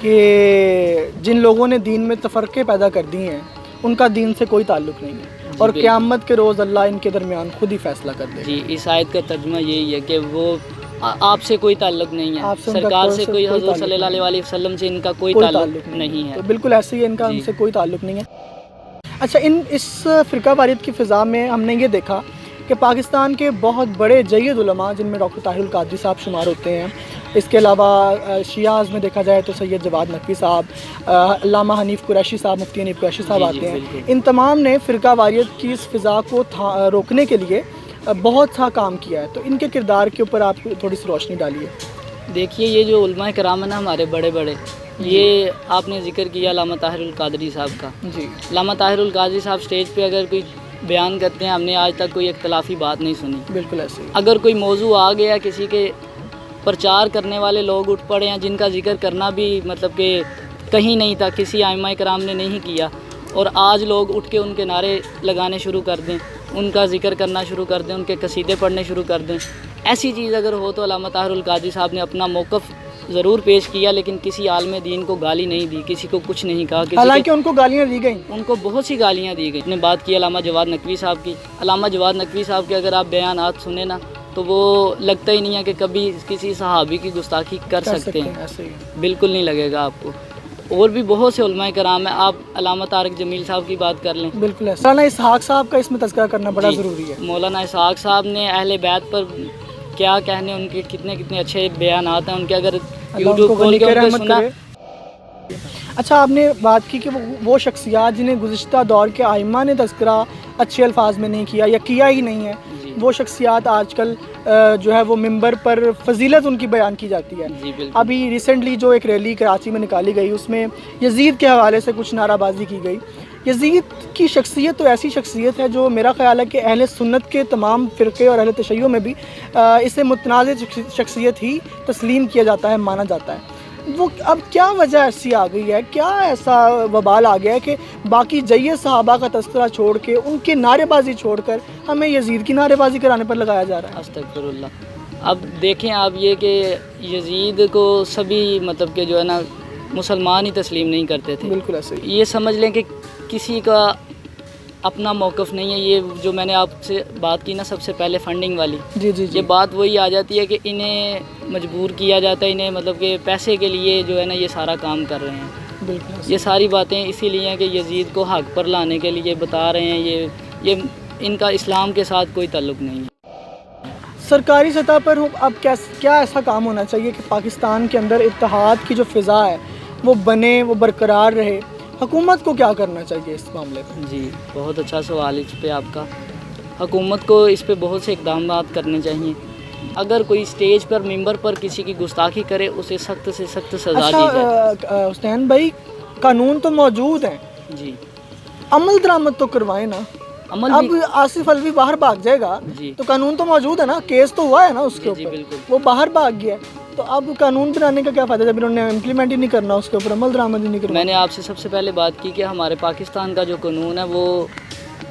کہ جن لوگوں نے دین میں تفرقے پیدا کر دیے ہیں ان کا دین سے کوئی تعلق نہیں ہے اور قیامت کے روز اللہ ان کے درمیان خود ہی فیصلہ کر دے گا۔ جی، اس آیت کا ترجمہ یہی ہے کہ وہ آپ سے کوئی تعلق نہیں ہے، سرکار سے کوئی، حضور صلی اللہ علیہ وسلم سے ان کا کوئی تعلق نہیں ہے۔ تو بالکل ایسے ہی ان کا ان سے کوئی تعلق نہیں ہے۔ اچھا، اس فرقہ واریت کی فضا میں ہم نے یہ دیکھا کہ پاکستان کے بہت بڑے جید علماء جن میں ڈاکٹر طاہر القادری صاحب شمار ہوتے ہیں، اس کے علاوہ شیعہ میں دیکھا جائے تو سید جواد نقوی صاحب، علامہ حنیف قریشی صاحب، مفتی حنیف قریشی صاحب آتے ہیں، ان تمام نے فرقہ واریت کی اس فضا کو روکنے کے لیے بہت سا کام کیا ہے۔ تو ان کے کردار کے اوپر آپ تھوڑی سی روشنی ڈالیے۔ دیکھیے، یہ جو علماء کرام ہیں نا ہمارے بڑے بڑے، یہ آپ نے ذکر کیا علامہ طاہر القادری صاحب کا۔ جی، علامہ طاہر القادری صاحب سٹیج پہ اگر کوئی بیان کرتے ہیں، ہم نے آج تک کوئی اختلافی بات نہیں سنی۔ بالکل ایسے ہی۔ اگر کوئی موضوع آ گیا، کسی کے پرچار کرنے والے لوگ اٹھ پڑے ہیں جن کا ذکر کرنا بھی مطلب کہ کہیں نہیں تھا، کسی ائمہ کرام نے نہیں کیا، اور آج لوگ اٹھ کے ان کے نعرے لگانے شروع کر دیں، ان کا ذکر کرنا شروع کر دیں، ان کے قصیدے پڑھنے شروع کر دیں، ایسی چیز اگر ہو تو علامہ طاہر القادری صاحب نے اپنا موقف ضرور پیش کیا، لیکن کسی عالم دین کو گالی نہیں دی، کسی کو کچھ نہیں کہا۔ حالانکہ ان کو گالیاں دی گئیں، ان کو بہت سی گالیاں دی گئی۔ نے بات کی علامہ جواد نقوی صاحب کی، علامہ جواد نقوی صاحب کے اگر آپ بیانات سنیں نا تو وہ لگتا ہی نہیں ہے کہ کبھی کسی صحابی کی گستاخی کر سکتے ہیں، ایسے ہی۔ بالکل نہیں لگے گا آپ کو۔ اور بھی بہت سے علماء کرام ہیں، آپ علامہ طارق جمیل صاحب کی بات کر لیں۔ بالکل ایسا۔ مولانا اسحاق صاحب کا اس میں تذکرہ کرنا بڑا ضروری ہے۔ مولانا اسحاق صاحب نے اہل بیت پر کیا کہنے، ان کے کتنے اچھے بیانات ہیں، ان کے اگر یوٹیوب کھول کے ان کو سنا۔ اچھا، آپ نے بات کی کہ وہ شخصیات جنہیں گزشتہ دور کے ائمہ نے تذکرہ اچھے الفاظ میں نہیں کیا یا کیا ہی نہیں ہے، وہ شخصیات آج کل جو ہے وہ ممبر پر فضیلت ان کی بیان کی جاتی ہے۔ ابھی ریسنٹلی جو ایک ریلی کراچی میں نکالی گئی، اس میں یزید کے حوالے سے کچھ نعرہ بازی کی گئی۔ یزید کی شخصیت تو ایسی شخصیت ہے جو میرا خیال ہے کہ اہل سنت کے تمام فرقے اور اہل تشیع میں بھی اسے متنازع شخصیت ہی تسلیم کیا جاتا ہے، مانا جاتا ہے۔ وہ اب کیا وجہ ایسی آ گئی ہے، کیا ایسا وبال آ گیا ہے کہ باقی جید صحابہ کا تذکرہ چھوڑ کے، ان کی نعرے بازی چھوڑ کر ہمیں یزید کی نعرے بازی کرانے پر لگایا جا رہا ہے؟ استغفر اللہ۔ اب دیکھیں آپ، یہ کہ یزید کو سبھی مطلب کہ جو ہے نا مسلمان ہی تسلیم نہیں کرتے تھے۔ بالکل ایسے ہی۔ یہ سمجھ لیں کہ کسی کا اپنا موقف نہیں ہے۔ یہ جو میں نے آپ سے بات کی نا سب سے پہلے فنڈنگ والی، جی جی، یہ بات وہی آ جاتی ہے کہ انہیں مجبور کیا جاتا ہے، انہیں مطلب کہ پیسے کے لیے جو ہے نا یہ سارا کام کر رہے ہیں۔ بالکل یہ ساری باتیں اسی لیے ہیں کہ یزید کو حق پر لانے کے لیے بتا رہے ہیں۔ یہ ان کا اسلام کے ساتھ کوئی تعلق نہیں ہے۔ سرکاری سطح پر اب کیا ایسا کام ہونا چاہیے کہ پاکستان کے اندر اتحاد کی جو فضا ہے وہ بنے، وہ برقرار رہے؟ حکومت کو کیا کرنا چاہیے اس معاملے میں؟ جی، بہت اچھا سوال اس پہ آپ کا۔ حکومت کو اس پہ بہت سے اقدامات کرنے چاہیے۔ اگر کوئی اسٹیج پر ممبر پر کسی کی گستاخی کرے، اسے سخت سے سخت سزا دی جائے۔ حسین بھائی، قانون تو موجود ہیں، جی، عمل درآمد تو کروائیں نا۔ اب آصف الوی باہر بھاگ جائے گا تو قانون تو موجود ہے نا، کیس تو ہوا ہے نا اس کے اوپر، وہ باہر بھاگ گیا، تو اب قانون بنانے کا کیا فائدہ جب انہوں نے امپلیمنٹ ہی نہیں کرنا، اس کے اوپر عمل درآمد ہی نہیں کرنا۔ میں نے آپ سے سب سے پہلے بات کی کہ ہمارے پاکستان کا جو قانون ہے وہ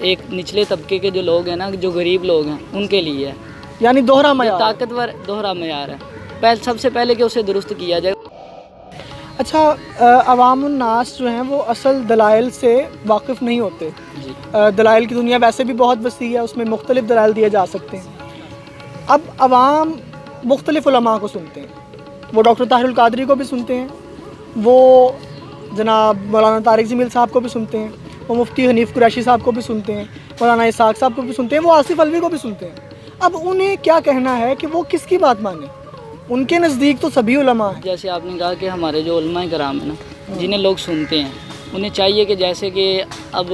ایک نچلے طبقے کے جو لوگ ہیں نا، جو غریب لوگ ہیں، ان کے لیے ہے، یعنی دوہرا معیار، طاقتور دوہرا معیار ہے۔ سب سے پہلے کہ اسے درست کیا جائے۔ اچھا، عوام الناس جو ہیں وہ اصل دلائل سے واقف نہیں ہوتے۔ دلائل کی دنیا ویسے بھی بہت وسیع ہے، اس میں مختلف دلائل دیے جا سکتے ہیں۔ اب عوام مختلف علماء کو سنتے ہیں، وہ ڈاکٹر طاہر القادری کو بھی سنتے ہیں، وہ جناب مولانا طارق جمیل صاحب کو بھی سنتے ہیں، وہ مفتی حنیف قریشی صاحب کو بھی سنتے ہیں، مولانا اسحاق صاحب کو بھی سنتے ہیں، وہ آصف الوی کو بھی سنتے ہیں۔ اب انہیں کیا کہنا ہے کہ وہ کس کی بات مانیں؟ ان کے نزدیک تو سبھی علماء ہیں۔ جیسے آپ نے کہا کہ ہمارے جو علماء کرام ہیں نا، جنہیں لوگ سنتے ہیں، انہیں چاہیے کہ جیسے کہ اب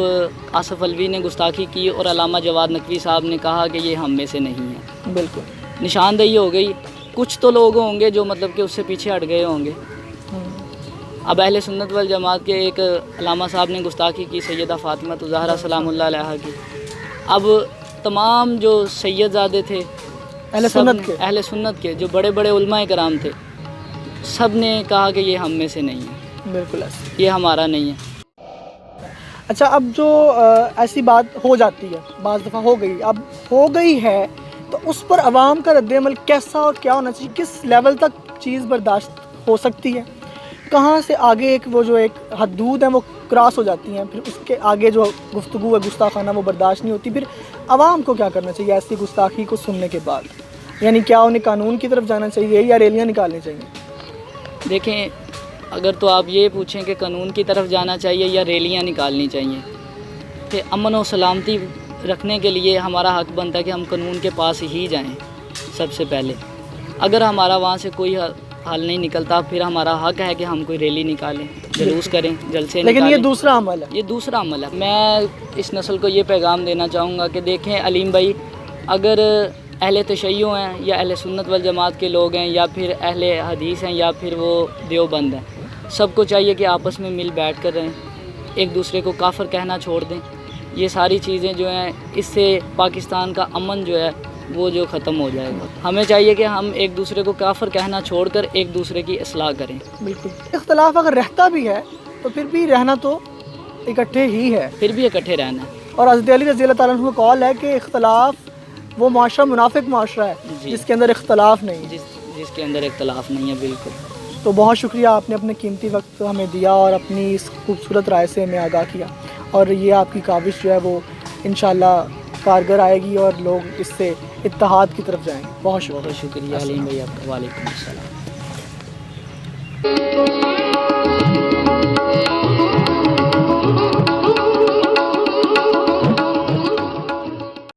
آصف الوی نے گستاخی کی اور علامہ جواد نقوی صاحب نے کہا کہ یہ ہم میں سے نہیں ہے، بالکل نشاندہی ہو گئی۔ کچھ تو لوگ ہوں گے جو مطلب کہ اس سے پیچھے ہٹ گئے ہوں گے۔ اب اہل سنت والجماعت کے ایک علامہ صاحب نے گستاخی کی سیدہ فاطمہ الزہرا سلام اللہ علیہا کی۔ اب تمام جو سید زادے تھے اہل سنت کے جو بڑے بڑے علماء کرام تھے، سب نے کہا کہ یہ ہم میں سے نہیں ہے، بالکل یہ ہمارا نہیں ہے۔ اچھا، اب جو ایسی بات ہو جاتی ہے، بعض دفعہ ہو گئی، اب ہو گئی ہے، تو اس پر عوام کا رد عمل کیسا اور کیا ہونا چاہیے؟ کس لیول تک چیز برداشت ہو سکتی ہے؟ کہاں سے آگے ایک وہ جو ایک حدود ہیں وہ کراس ہو جاتی ہیں، پھر اس کے آگے جو گفتگو ہے گستاخانہ وہ برداشت نہیں ہوتی، پھر عوام کو کیا کرنا چاہیے ایسی گستاخی کو سننے کے بعد؟ یعنی کیا انہیں قانون کی طرف جانا چاہیے یا ریلیاں نکالنی چاہیے؟ دیکھیں، اگر تو آپ یہ پوچھیں کہ قانون کی طرف جانا چاہیے یا ریلیاں نکالنی چاہیے، کہ امن و سلامتی رکھنے کے لیے ہمارا حق بنتا ہے کہ ہم قانون کے پاس ہی جائیں سب سے پہلے۔ اگر ہمارا وہاں سے کوئی حل نہیں نکلتا، پھر ہمارا حق ہے کہ ہم کوئی ریلی نکالیں، جلوس کریں، جلسے لیکن یہ نکالیں۔ دوسرا عمل ہے۔ یہ دوسرا عمل ہے۔ میں اس نسل کو یہ پیغام دینا چاہوں گا کہ دیکھیں علیم بھائی، اگر اہل تشیع ہیں یا اہل سنت والجماعت کے لوگ ہیں یا پھر اہل حدیث ہیں یا پھر وہ دیوبند ہیں، سب کو چاہیے کہ آپس میں مل بیٹھ کر رہیں، ایک دوسرے کو کافر کہنا چھوڑ دیں۔ یہ ساری چیزیں جو ہیں، اس سے پاکستان کا امن جو ہے وہ جو ختم ہو جائے گا۔ ہمیں چاہیے کہ ہم ایک دوسرے کو کافر کہنا چھوڑ کر ایک دوسرے کی اصلاح کریں۔ بالکل، اختلاف اگر رہتا بھی ہے تو پھر بھی رہنا تو اکٹھے ہی ہے، پھر بھی اکٹھے رہنا ہے۔ اور حضرت علی رضی اللہ تعالیٰ عنہ کا قول ہے کہ اختلاف وہ معاشرہ منافق معاشرہ ہے جی، جس کے اندر اختلاف نہیں ہے۔ جس کے اندر اختلاف نہیں ہے، بالکل۔ تو بہت شکریہ، آپ نے اپنے قیمتی وقت ہمیں دیا اور اپنی اس خوبصورت رائے سے ہمیں آگاہ کیا، اور یہ آپ کی کاوش جو ہے وہ انشاءاللہ کارگر آئے گی اور لوگ اس سے اتحاد کی طرف جائیں گے۔ بہت شکریہ۔ بہت شکریہ علیم بھائی آپ کا۔ وعلیکم السلام۔